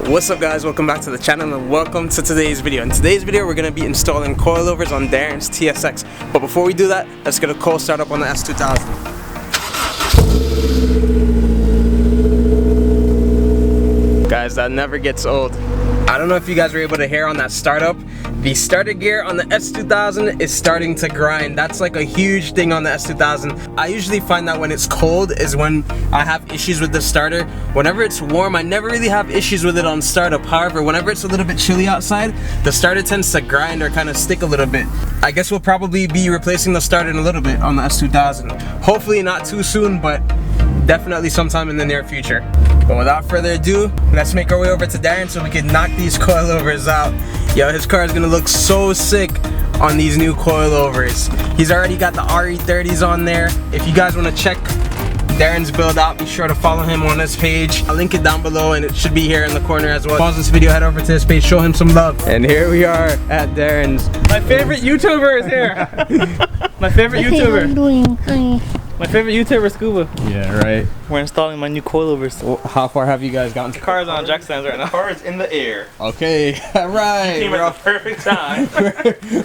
What's up guys, welcome back to the channel and welcome to today's video. In today's video we're going to be installing coilovers on Darin's TSX. But before we do that, let's get a cold start up on the S2000. Guys, that never gets old. I don't know if you guys were able to hear on that startup. The starter gear on the S2000 is starting to grind. That's like a huge thing on the S2000. I usually find that when it's cold is when I have issues with the starter. Whenever it's warm, I never really have issues with it on startup. However, whenever it's a little bit chilly outside, the starter tends to grind or kind of stick a little bit. I guess we'll probably be replacing the starter in a little bit on the S2000. Hopefully not too soon, but definitely sometime in the near future. But without further ado, let's make our way over to Darin so we can knock these coilovers out. Yo, his car is gonna look so sick on these new coilovers. He's already got the RE30s on there. If you guys wanna check Darin's build out, be sure to follow him on his page. I'll link it down below and it should be here in the corner as well. Pause this video, head over to his page, show him some love. And here we are at Darin's. My favorite YouTuber is here. My favorite YouTuber. My favorite YouTuber, Scuba. Yeah, right. We're installing my new coilovers. Well, how far have you guys gotten? The car is on jack stands right now. The car is in the air. Okay, alright. Came at the perfect time.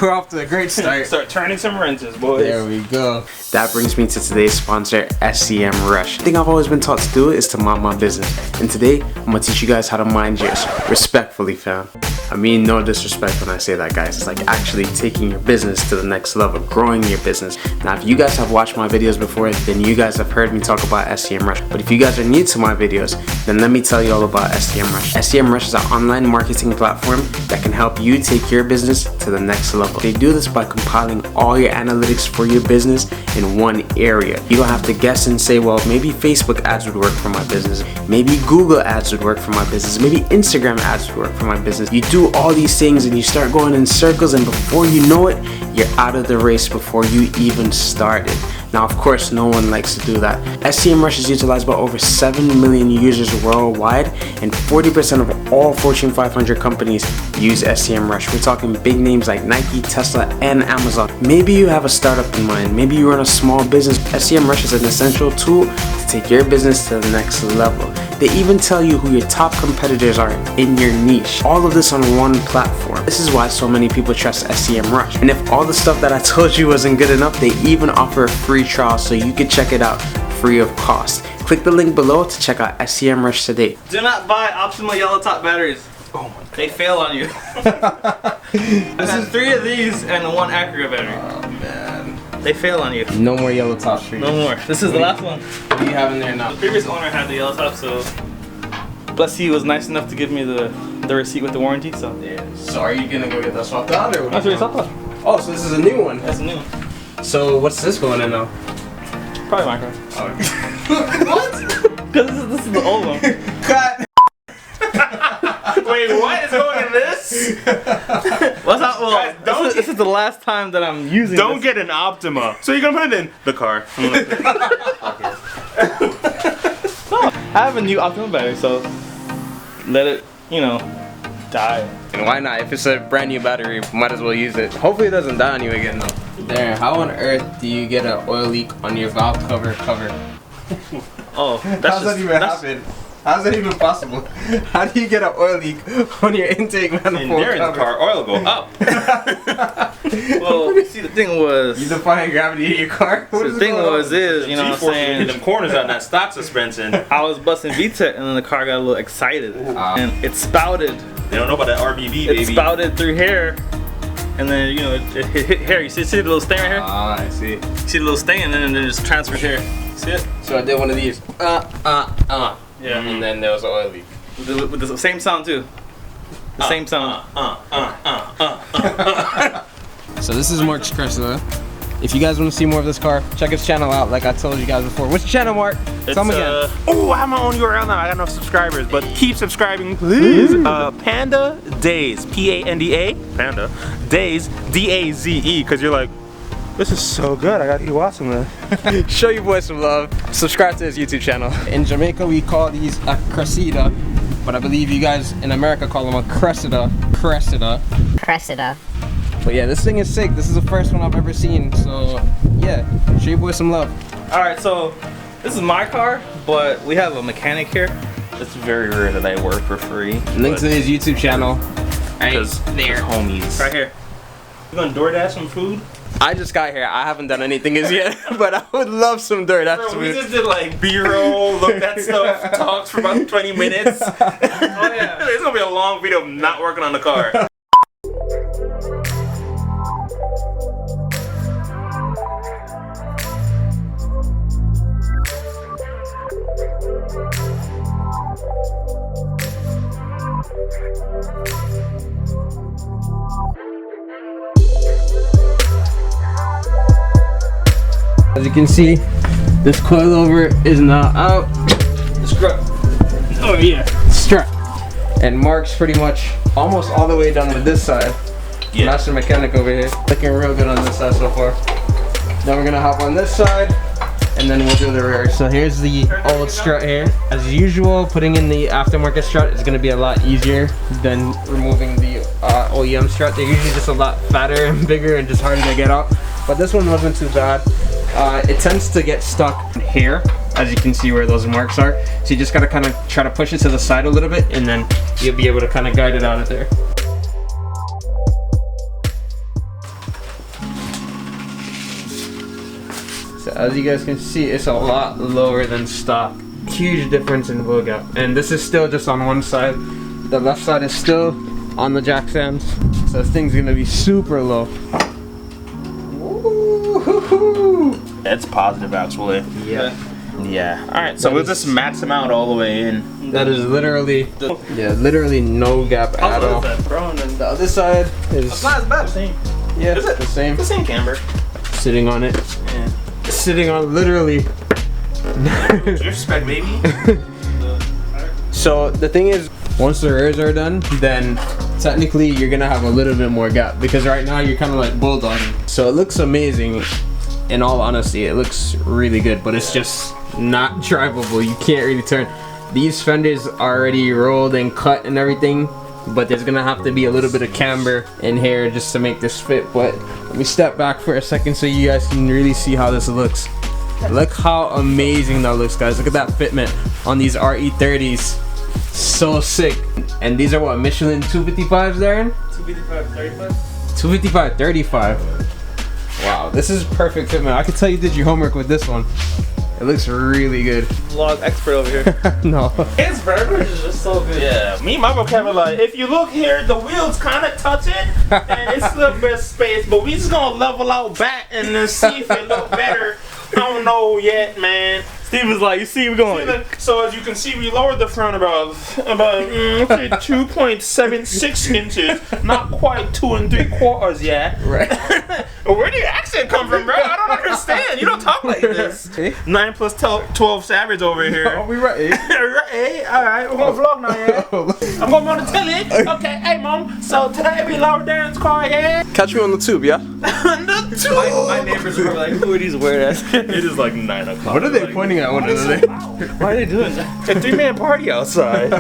We're off to a great start. Start turning some wrenches, boys. There we go. That brings me to today's sponsor, SEMRush. The thing I've always been taught to do is to mind my business. And today, I'm gonna teach you guys how to mind yours. Respectfully, fam. I mean no disrespect when I say that, guys. It's like actually taking your business to the next level, growing your business. Now, if you guys have watched my videos before, then you guys have heard me talk about SEMRush. But if you guys are new to my videos, then let me tell you all about SEMRush. SEMRush is an online marketing platform that can help you take your business to the next level. They do this by compiling all your analytics for your business in one area. You don't have to guess and say, well, maybe Facebook ads would work for my business. Maybe Google ads would work for my business. Maybe Instagram ads would work for my business. You do all these things and you start going in circles, and before you know it, you're out of the race before you even started. Now, of course, no one likes to do that. SEMRush is utilized by over 7 million users worldwide, and 40% of all Fortune 500 companies use SEMRush. We're talking big names like Nike, Tesla, and Amazon. Maybe you have a startup in mind. Maybe you run a small business. SEMRush is an essential tool to take your business to the next level. They even tell you who your top competitors are in your niche. All of this on one platform. This is why so many people trust SEMRush. And if all the stuff that I told you wasn't good enough, they even offer a free trial so you can check it out free of cost. Click the link below to check out SEMRush today. Do not buy Optima yellow top batteries. Oh my God. They fail on you. This is 3 of these and 1 Acura battery. Oh man. They fail on you. No more yellow top street. No more. This is the last one. What do you have in there now? The previous owner had the yellow top, so plus he was nice enough to give me the receipt with the warranty. So yeah. So are you gonna go get that swapped out or what? That's what swapped out. Oh, so this is a new one. That's a new one. So what's this going in now? Probably my car. Oh. What? Because this is the old one. Cut. Wait, what is going in this? What's up? Well, guys, this is the last time that I'm using Don't this. get an Optima. So you're gonna put it in the car. No, I have a new Optima battery, so let it, you know, die. And why not? If it's a brand new battery, might as well use it. Hopefully it doesn't die on you again though. Darren, how on earth do you get an oil leak on your valve cover? Oh, How's that even happen? How's that even possible? How do you get an oil leak on your intake manifold In Darren's car, oil go up. well, see, the thing was, You defying gravity in your car? the thing was, you know what I'm saying? Hit them corners on that stock suspension. I was busting VTEC and then the car got a little excited and it spouted. They don't know about that RBB, baby. It spouted through here, and then you know it hit here. You see the little stain right here? Ah, I see. You see the little stain, and then it just transferred here. See it? So I did one of these. Yeah. And then there was an oil leak. With the same sound too. The same sound. So this is Mark's Cressida. If you guys want to see more of this car, check his channel out like I told you guys before. What's your channel, Mark? Tell me again. Oh, I have my own URL now. I got enough subscribers, but keep subscribing, please. Panda Daze, P-A-N-D-A, Panda Daze, D-A-Z-E, because you're like, this is so good. I gotta keep watching this. Show your boy some love. Subscribe to his YouTube channel. In Jamaica, we call these a Cressida, but I believe you guys in America call them a Cressida. Cressida. But yeah, this thing is sick. This is the first one I've ever seen. So yeah, show your boy some love. All right, so this is my car, but we have a mechanic here. It's very rare that I work for free. Link to his YouTube channel. Because homies. Right here. You gonna DoorDash some food? I just got here. I haven't done anything as yet, but I would love some DoorDash Bro, food. we just did like B-roll, looked at stuff, talks for about 20 minutes. Oh yeah. It's gonna be a long video of not working on the car. As you can see, this coilover is now out. Strut. Oh yeah. Strut. And Mark's pretty much almost all the way done with this side. Yeah. Master mechanic over here. Looking real good on this side so far. Then we're gonna hop on this side and then we'll do the rear. So here's the old strut here. As usual, putting in the aftermarket strut is gonna be a lot easier than removing the OEM strut. They're usually just a lot fatter and bigger and just harder to get out. But this one wasn't too bad. It tends to get stuck here, as you can see where those marks are. So you just gotta kind of try to push it to the side a little bit and then you'll be able to kind of guide it out of there. So as you guys can see, it's a lot lower than stock. Huge difference in wheel gap. And this is still just on one side. The left side is still on the jack stands. So this thing's gonna be super low. It's positive actually. Yeah. Yeah. Alright, so we'll just max them out all the way in. That is literally, literally no gap at all. Bro, and then The other side is, it's not as bad. Same. yeah, Is it? the same. The same camber. Sitting on it. Yeah. Sitting on literally. Respect, baby. So the thing is, once the rears are done, then technically you're gonna have a little bit more gap because right now you're kind of like bulldogging. So it looks amazing. In all honesty, it looks really good, but it's just not drivable. You can't really turn. These fenders are already rolled and cut and everything, but there's gonna have to be a little bit of camber in here just to make this fit. But let me step back for a second so you guys can really see how this looks. Look how amazing that looks, guys. Look at that fitment on these RE30s. So sick. And these are what, Michelin 255s, Darin? 255, 35? 255, 35. Wow, this is perfect fitment. I can tell you did your homework with this one. It looks really good. Vlog expert over here. No. His verbiage is just so good. Yeah, me and my vocabulary, if you look here, the wheels kind of touch it, and it's a little bit of space, but we just gonna level out back and then see if it look better. I don't know yet, man. Steve was like, you see, we're going. So as you can see, we lowered the front about 2.76 inches, not quite 2 3/4 yet. Right. Where did your accent come from, bro? I don't understand. You don't talk like this. 9 plus 12 savage over here. Are we right? Hey, all right, we're gonna vlog now, yeah. I'm going on the telly. Okay, hey, mom. So today we lowered Darin's car, yeah. Catch me on the tube, yeah? The tube. My neighbors were like, who are these weird ass? It is like 9 o'clock. What are they pointing at one another? Why are they doing that? A 3-man party outside.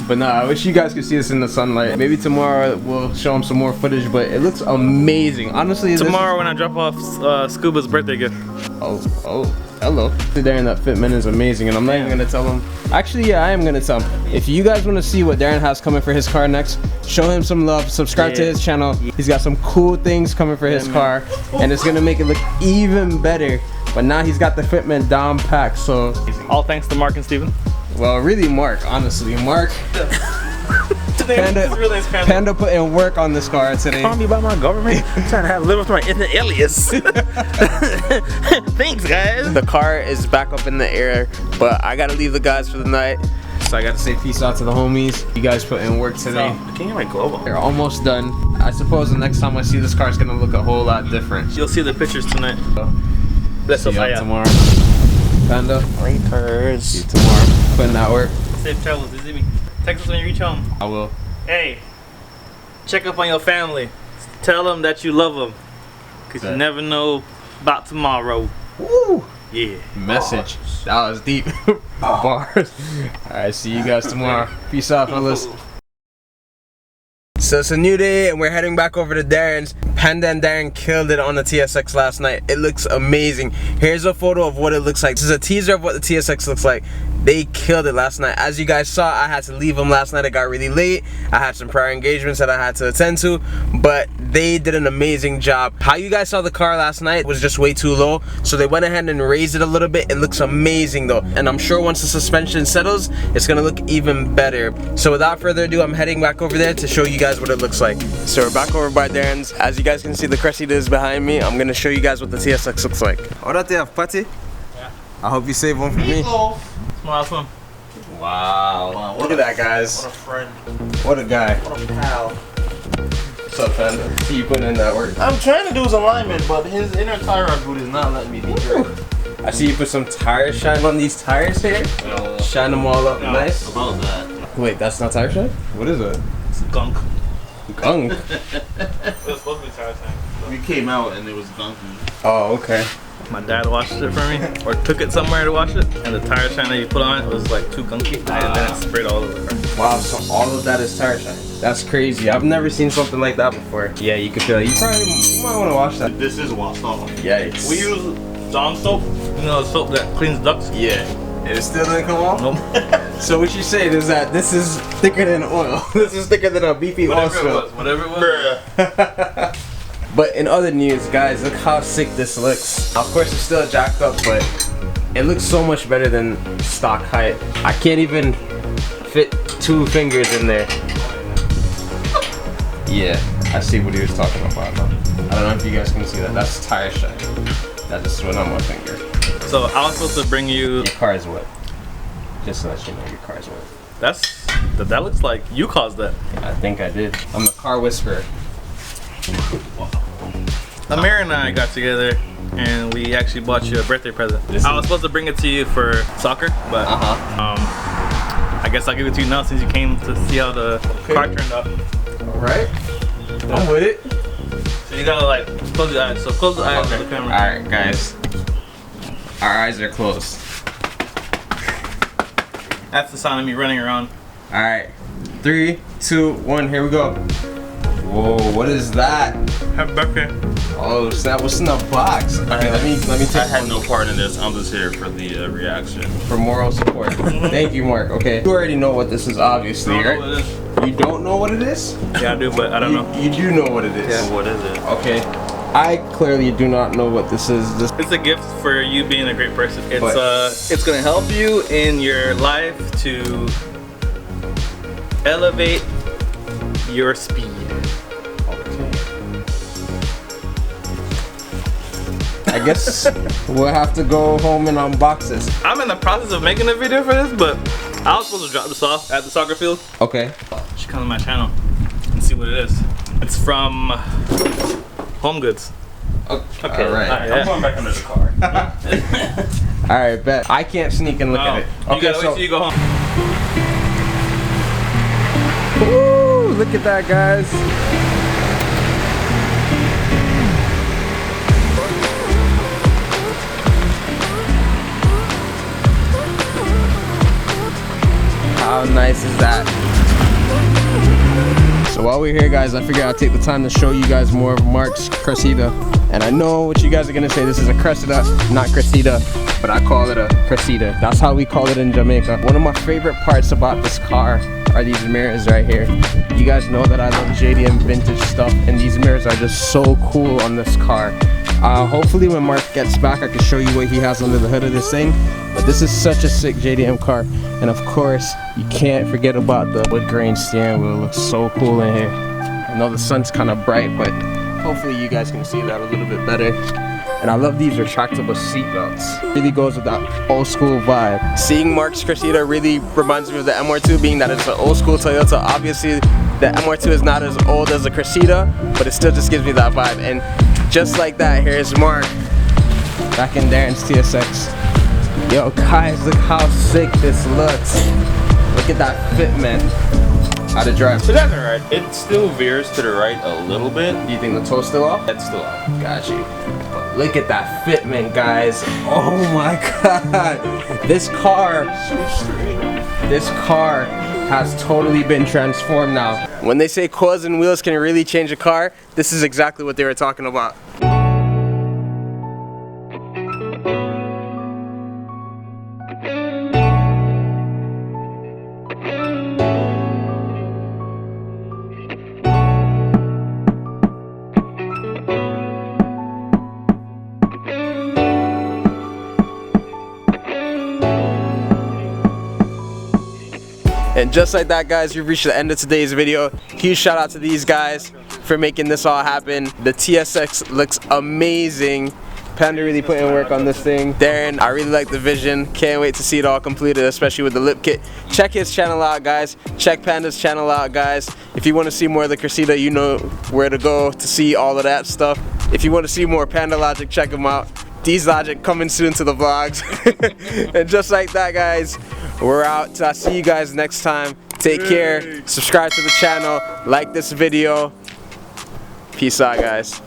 But nah, I wish you guys could see this in the sunlight. Maybe tomorrow we'll show them some more footage, but it looks amazing. Honestly, Tomorrow when I drop off Scuba's birthday gift. Oh, hello. Darin, that fitment is amazing, and I'm not even gonna tell him. Actually, yeah, I am gonna tell him. If you guys want to see what Darin has coming for his car next, show him some love. Subscribe to his channel. He's got some cool things coming for his car, and it's gonna make it look even better. But now he's got the fitment down packed, so. All thanks to Mark and Steven. Well, really Mark, honestly. Mark. Panda put in work on this car today. Call me by my government. I'm trying to live with my ethnic alias. Thanks, guys. The car is back up in the air, but I gotta leave the guys for the night. So I gotta say peace out to the homies. You guys put in work today. I can't get my glove on. They're almost done. I suppose the next time I see this car, it's gonna look a whole lot different. You'll see the pictures tonight. See you tomorrow. Panda. Laters. See you tomorrow. Put in that work. Safe travels, easy me. Text us when you reach home. I will. Hey, check up on your family. Tell them that you love them. Because you never know about tomorrow. Woo! Yeah. Message. That was deep. Bars. Alright, see you guys tomorrow. Peace out, fellas. So it's a new day and we're heading back over to Darin's. Panda and Darin killed it on the TSX last night. It looks amazing. Here's a photo of what it looks like. This is a teaser of what the TSX looks like. They killed it last night. As you guys saw, I had to leave them last night. It got really late. I had some prior engagements that I had to attend to, but they did an amazing job. How you guys saw the car last night was just way too low, so they went ahead and raised it a little bit. It looks amazing though, and I'm sure once the suspension settles, it's gonna look even better. So without further ado, I'm heading back over there to show you guys what it looks like. So we're back over by Darin's. As you guys can see, the Cressida is behind me. I'm gonna show you guys what the TSX looks like. What up there, Patty? Yeah. I hope you save one for me. Last one. Wow. Look at that, guys. What a friend. What a guy. What a pal. What's up, Panda? See you putting in that work. I'm trying to do his alignment, but his inner tire rod boot is not letting me do it. I see you put some tire shine on these tires here. Shine them all up nice. About that. Wait, that's not tire shine? What is it? It's gunk. Gunk? It was supposed to be tire shine. We came out and it was gunky. Oh, okay. My dad washed it for me, or took it somewhere to wash it, and the tire shine that you put on it was like too gunky, and then it sprayed all over the car. Wow, so all of that is tire shine. That's crazy. I've never seen something like that before. Yeah, you could feel it. You might want to wash that. This is washed off. Yikes. We use Dawn soap, you know, the soap that cleans ducts. Yeah. And it still doesn't come off? Nope. So what you're saying is that this is thicker than oil. This is thicker than a beefy oil spill. Whatever it was. But in other news, guys, look how sick this looks. Of course, it's still jacked up, but it looks so much better than stock height. I can't even fit 2 fingers in there. Yeah, I see what he was talking about now. I don't know if you guys can see that. That's tire shine. That just went on my finger. So I was supposed to bring you. Your car is wet. Just to let you know, your car is wet. That looks like you caused that. I think I did. I'm the car whisperer. Amir and I got together and we actually bought you a birthday present. I was supposed to bring it to you for soccer, but I guess I'll give it to you now since you came to see how the car turned out. Alright. I'm with it. So you gotta like close your eyes. So close the eyes to the camera. Alright, guys. Our eyes are closed. That's the sound of me running around. Alright. 3, 2, 1, here we go. Whoa, what is that? Happy birthday. Oh snap, what's in the box? Okay, let me take I had no part in this. I'm just here for the reaction. For moral support. Thank you, Mark. Okay. You already know what this is, obviously, right? You don't know what it is? Yeah, I do, but I don't know. You do know what it is. Yeah. What is it? Okay. I clearly do not know what this is. It's a gift for you being a great person. It's gonna help you in your life to elevate your speed. I guess we'll have to go home and unbox this. I'm in the process of making a video for this, but I was supposed to drop this off at the soccer field. Okay. You should come to my channel and see what it is. It's from Home Goods. Okay. All right. I'm going back under the car. All right, bet. I can't sneak and look at it. Okay, you gotta wait till you go home. Woo, look at that, guys. How nice is that? So while we're here, guys, I figured I'd take the time to show you guys more of Mark's Cressida. And I know what you guys are gonna say, this is a Cressida, not Cressida, but I call it a Cressida. That's how we call it in Jamaica. One of my favorite parts about this car are these mirrors right here. You guys know that I love JDM vintage stuff, and these mirrors are just so cool on this car. Hopefully when Mark gets back, I can show you what he has under the hood of this thing. But this is such a sick JDM car. And of course, you can't forget about the wood grain steering wheel. It looks so cool in here. I know the sun's kind of bright, but hopefully you guys can see that a little bit better. And I love these retractable seat belts. Really goes with that old school vibe. Seeing Mark's Cressida really reminds me of the MR2, being that it's an old school Toyota. Obviously, the MR2 is not as old as the Cressida, but it still just gives me that vibe. And just like that, here's Mark back in Darin's TSX. Yo, guys, look how sick this looks. Look at that fitment. How'd it drive? So that's alright. It still veers to the right a little bit. Do you think the toe's still off? It's still off. Got you. But look at that fitment, guys. Oh my god. This car has totally been transformed now. When they say coils and wheels can really change a car, this is exactly what they were talking about. And just like that, guys, we've reached the end of today's video. Huge shout out to these guys for making this all happen. The TSX looks amazing. Panda really put in work on this thing. Darin, I really like the vision. Can't wait to see it all completed, especially with the lip kit. Check his channel out, guys. Check Panda's channel out, guys. If you want to see more of the Cressida, you know where to go to see all of that stuff. If you want to see more Panda Logic, check him out. D's Logic coming soon to the vlogs. And just like that, guys, we're out. I'll see you guys next time. Take care. Subscribe to the channel. Like this video. Peace out, guys.